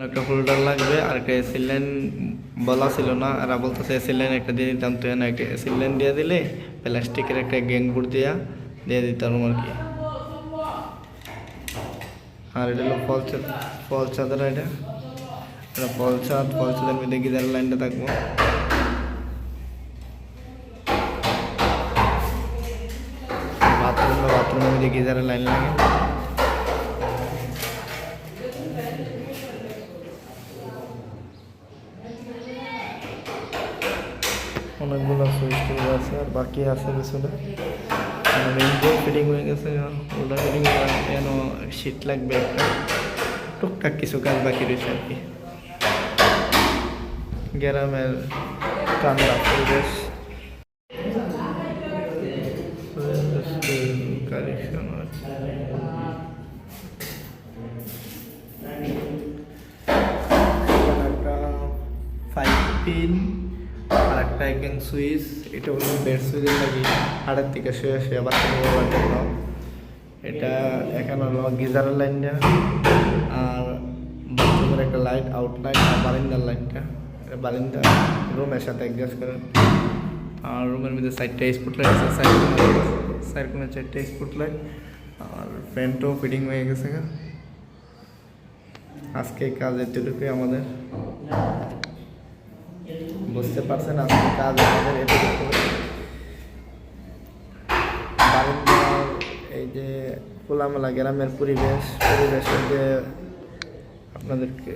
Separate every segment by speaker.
Speaker 1: একটা হোল্ডার লাগবে আর একটা এসি লাইন বলা ছিল না, আর বলতেছে এসি লাইন একটা দিয়ে দিতাম, তুই না একটা এসি লাইন দিয়ে দিলে প্লাস্টিকের একটা গ্যাং বোর্ড দিয়ে দিতাম আর কি। আর এটা হলো ফল ছাদের, এটা ফল ছাদের মধ্যে গিজার লাইনটা থাকবো। বাথরুমের মধ্যে গিজারের লাইন লাগে। অনেকগুলো সুইচ টুইচ আছে আর বাকি আছে কিছুটা। মেইন ফিটিং হয়ে গেছে, ওটা ফিটিং যেন শীত লাগবে একটা, টুকটাক কিছু কাজ বাকি রয়েছে আর কি। গ্রামের ঠান্ডা পরিবেশ, কালেকশন আছে। একটা 5 পিন আর একটা একজন সুইচ, এটা হলো বেড সুইচের লাগি হাড়ের থেকে শুয়ে আবার জন্য। এটা এখানে হলো গিজারের লাইনটা আর বাথরুমের একটা লাইট আউটলাইন আর বারিন্দার লাইনটা, বারিন্দা রুমের সাথে অ্যাডজাস্ট করেন। আর রুমের মধ্যে 4টা স্পট লাইট আছে, সাইড কোণে 4টা স্পট লাইট। আর ফ্যানটাও ফিটিং হয়ে গেছে। আজকে কাজ এতটুকুই আমাদের, বুঝতে পারছেন আজকে কাজ আমাদের এতটুকু। এই যে খোলামেলা গ্রামের পরিবেশের যে আপনাদেরকে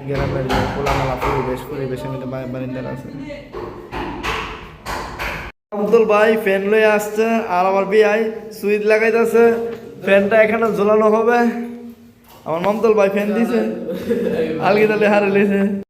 Speaker 1: গ্রামের যে খোলামেলা পরিবেশের মধ্যে বারিন্দার আছে। আব্দুল ভাই ফ্যান লয়ে আসছে আর আমার বিআই সুইচ লাগাইতেছে, ফ্যানটা এখানে ঝোলানো হবে। আমার মমতল ভাই ফ্যান দিছে, আলগি তালে হারে লিছে।